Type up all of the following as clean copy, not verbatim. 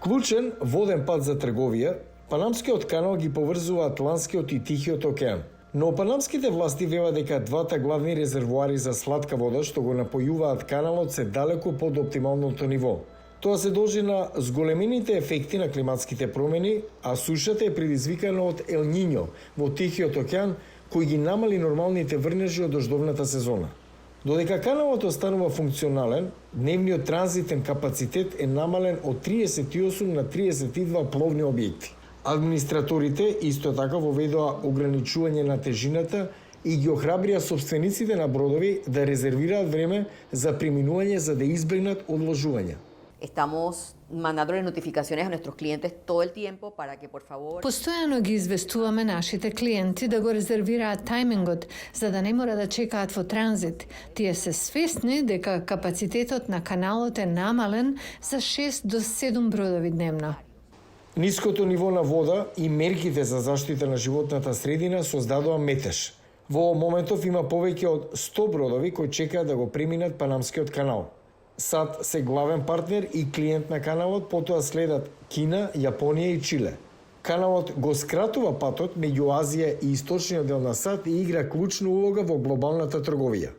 Клучен воден пат за трговија, Панамскиот канал ги поврзува Атлантскиот и Тихиот океан. Но панамските власти велат дека двата главни резервоари за сладка вода што го напојуваат каналот се далеку под оптималното ниво. Тоа се должи на зголемените ефекти на климатските промени, а сушата е предизвикана од Ел Нињо во Тихиот океан, кој ги намали нормалните врнежи од дождовната сезона. Додека каналот останува функционален, дневниот транзитен капацитет е намален од 38 на 32 пловни објекти. Администраторите исто така воведоа ограничување на тежината и ги охрабрија собствениците на бродови да резервираат време за преминување за да избегнат одложувања. Estamos mandando notificaciones a nuestros clientes todo el tiempo para que por favor. Постојано ги известуваме нашите клиенти да го резервираат тајмингот, за да не мора да чекаат во транзит. Тие се свесни дека капацитетот на каналот е намален за 6 до 7 бродови дневно. Ниското ниво на вода и мерките за заштита на животната средина создадоа метеж. Во моментов има повеќе од 100 бродови кои чекаат да го преминат Панамскиот канал. САД се главен партнер и клиент на каналот, потоа следат Кина, Јапонија и Чиле. Каналот го скратува патот меѓу Азија и источниот дел на САД и игра клучна улога во глобалната трговија.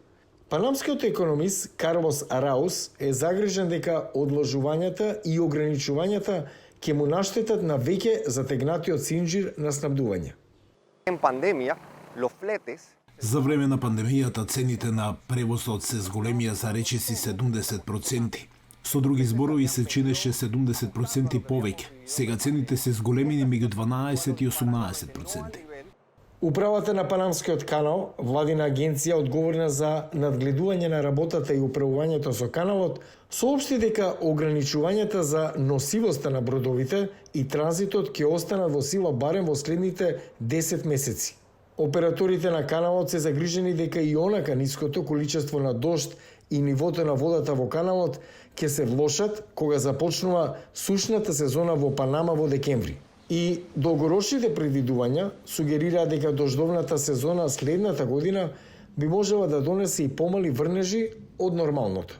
Панамскиот економист Карлос Араус е загрижен дека одложувањата и ограничувањата ќе му наштетат на веќе затегнатиот синџир на снабдување. En pandemia, los fletes За време на пандемијата цените на превозот се зголемија за речиси 70%. Со други зборови се чинеше 70% повеќе. Сега цените се зголемени меѓу 12 и 18%. Управата на Панамскиот канал, владина агенција одговорна за надгледување на работата и управувањето со каналот, соопшти дека ограничувањата за носивоста на бродовите и транзитот ќе останат во сила барем во следните 10 месеци. Операторите на каналот се загрижени дека и онака ниското количество на дожд и нивото на водата во каналот ќе се влошат кога започнува сушната сезона во Панама во декември. И долгорочните предвидувања сугерираат дека дождовната сезона следната година би можела да донесе и помали врнежи од нормалното.